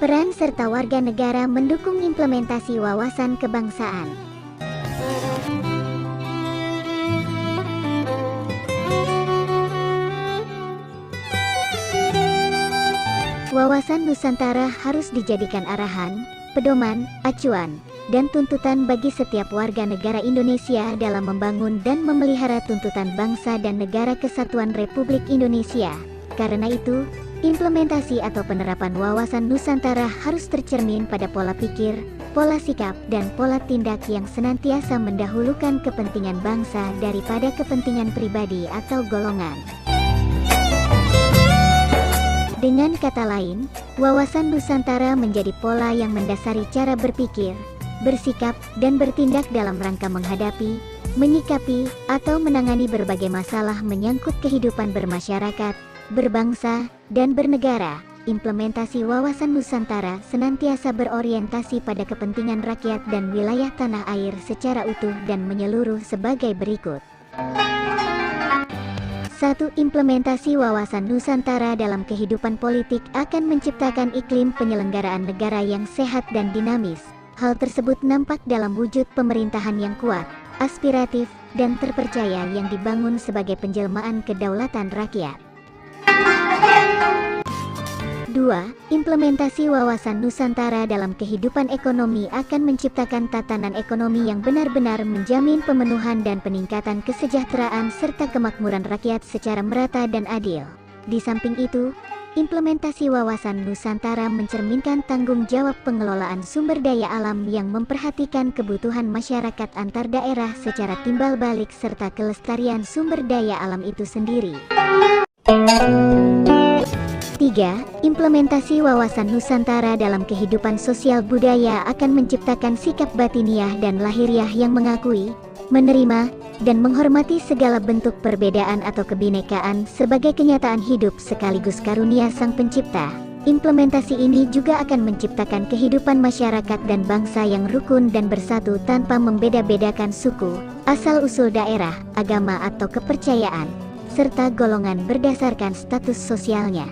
Peran serta warga negara mendukung implementasi wawasan kebangsaan. Wawasan Nusantara harus dijadikan arahan, pedoman, acuan, dan tuntutan bagi setiap warga negara Indonesia dalam membangun dan memelihara tuntutan bangsa dan negara kesatuan Republik Indonesia. Karena itu, implementasi atau penerapan wawasan Nusantara harus tercermin pada pola pikir, pola sikap, dan pola tindak yang senantiasa mendahulukan kepentingan bangsa daripada kepentingan pribadi atau golongan. Dengan kata lain, wawasan Nusantara menjadi pola yang mendasari cara berpikir, bersikap, dan bertindak dalam rangka menghadapi, menyikapi, atau menangani berbagai masalah menyangkut kehidupan bermasyarakat, berbangsa, dan bernegara. Implementasi wawasan Nusantara senantiasa berorientasi pada kepentingan rakyat dan wilayah tanah air secara utuh dan menyeluruh sebagai berikut. 1. Implementasi wawasan Nusantara dalam kehidupan politik akan menciptakan iklim penyelenggaraan negara yang sehat dan dinamis. Hal tersebut nampak dalam wujud pemerintahan yang kuat, aspiratif, dan terpercaya yang dibangun sebagai penjelmaan kedaulatan rakyat. 2. Implementasi wawasan Nusantara dalam kehidupan ekonomi akan menciptakan tatanan ekonomi yang benar-benar menjamin pemenuhan dan peningkatan kesejahteraan serta kemakmuran rakyat secara merata dan adil. Di samping itu, implementasi wawasan Nusantara mencerminkan tanggung jawab pengelolaan sumber daya alam yang memperhatikan kebutuhan masyarakat antar daerah secara timbal balik serta kelestarian sumber daya alam itu sendiri. 3. Implementasi wawasan Nusantara dalam kehidupan sosial budaya akan menciptakan sikap batiniah dan lahiriah yang mengakui, menerima, dan menghormati segala bentuk perbedaan atau kebinekaan sebagai kenyataan hidup sekaligus karunia Sang Pencipta. Implementasi ini juga akan menciptakan kehidupan masyarakat dan bangsa yang rukun dan bersatu tanpa membeda-bedakan suku, asal-usul daerah, agama atau kepercayaan, serta golongan berdasarkan status sosialnya.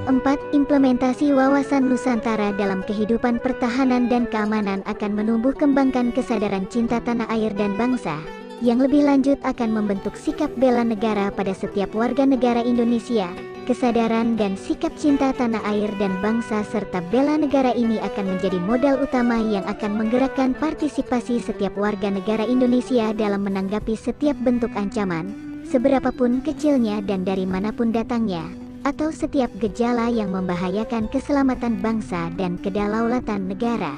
4. Implementasi wawasan Nusantara dalam kehidupan pertahanan dan keamanan akan menumbuh kembangkan kesadaran cinta tanah air dan bangsa, yang lebih lanjut akan membentuk sikap bela negara pada setiap warga negara Indonesia. Kesadaran dan sikap cinta tanah air dan bangsa serta bela negara ini akan menjadi modal utama yang akan menggerakkan partisipasi setiap warga negara Indonesia dalam menanggapi setiap bentuk ancaman, seberapapun kecilnya dan dari manapun datangnya, atau setiap gejala yang membahayakan keselamatan bangsa dan kedaulatan negara.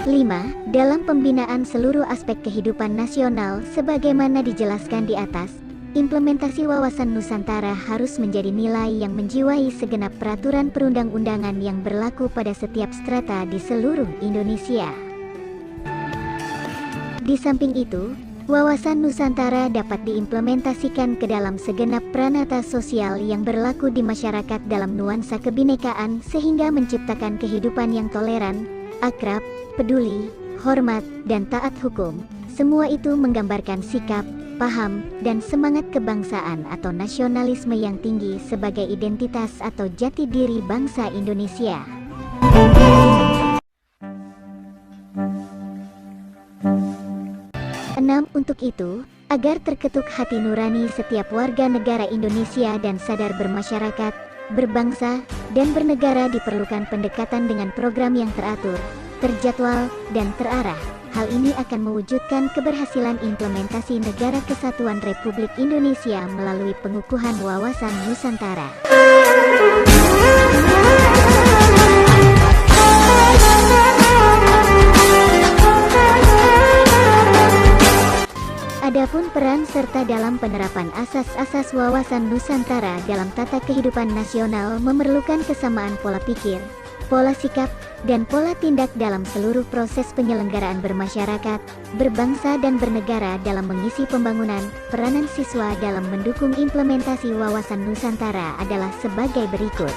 5. Dalam pembinaan seluruh aspek kehidupan nasional sebagaimana dijelaskan di atas, implementasi wawasan Nusantara harus menjadi nilai yang menjiwai segenap peraturan perundang-undangan yang berlaku pada setiap strata di seluruh Indonesia. Di samping itu, wawasan Nusantara dapat diimplementasikan ke dalam segenap pranata sosial yang berlaku di masyarakat dalam nuansa kebinekaan sehingga menciptakan kehidupan yang toleran, akrab, peduli, hormat, dan taat hukum. Semua itu menggambarkan sikap, paham, dan semangat kebangsaan atau nasionalisme yang tinggi sebagai identitas atau jati diri bangsa Indonesia. 6. Untuk itu, agar terketuk hati nurani setiap warga negara Indonesia dan sadar bermasyarakat, berbangsa, dan bernegara diperlukan pendekatan dengan program yang teratur, terjadwal, dan terarah. Hal ini akan mewujudkan keberhasilan implementasi Negara Kesatuan Republik Indonesia melalui pengukuhan wawasan Nusantara. Adapun peran serta dalam penerapan asas-asas wawasan Nusantara dalam tata kehidupan nasional memerlukan kesamaan pola pikir, pola sikap, dan pola tindak dalam seluruh proses penyelenggaraan bermasyarakat, berbangsa dan bernegara dalam mengisi pembangunan. Peranan siswa dalam mendukung implementasi wawasan Nusantara adalah sebagai berikut.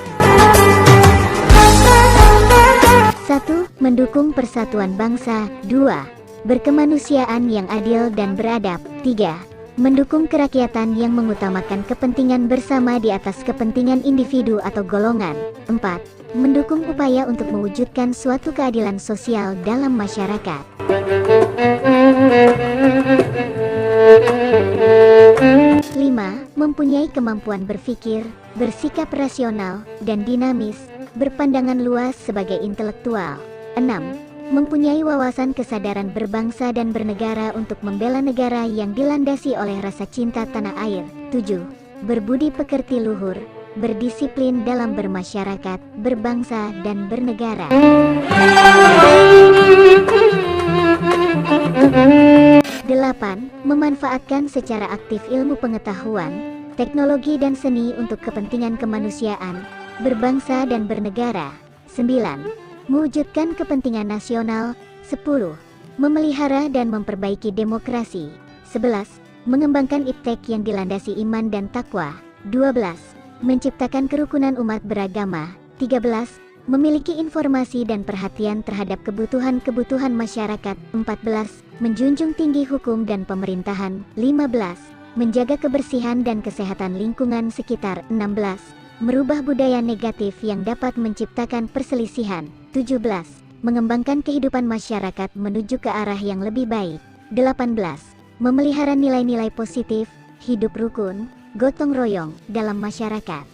1. Mendukung persatuan bangsa. 2. Berkemanusiaan yang adil dan beradab. 3. Mendukung kerakyatan yang mengutamakan kepentingan bersama di atas kepentingan individu atau golongan. 4. Mendukung upaya untuk mewujudkan suatu keadilan sosial dalam masyarakat. 5. Mempunyai kemampuan berpikir, bersikap rasional, dan dinamis, berpandangan luas sebagai intelektual. 6. Mempunyai wawasan kesadaran berbangsa dan bernegara untuk membela negara yang dilandasi oleh rasa cinta tanah air. 7. Berbudi pekerti luhur, berdisiplin dalam bermasyarakat, berbangsa, dan bernegara. 8. Memanfaatkan secara aktif ilmu pengetahuan, teknologi dan seni untuk kepentingan kemanusiaan, berbangsa dan bernegara. 9. Mewujudkan kepentingan nasional. 10. Memelihara dan memperbaiki demokrasi. 11. Mengembangkan iptek yang dilandasi iman dan takwa. 12. Menciptakan kerukunan umat beragama. 13. Memiliki informasi dan perhatian terhadap kebutuhan-kebutuhan masyarakat. 14. Menjunjung tinggi hukum dan pemerintahan. 15. Menjaga kebersihan dan kesehatan lingkungan sekitar. 16. Merubah budaya negatif yang dapat menciptakan perselisihan. 17. Mengembangkan kehidupan masyarakat menuju ke arah yang lebih baik. 18. Memelihara nilai-nilai positif, hidup rukun, gotong royong dalam masyarakat.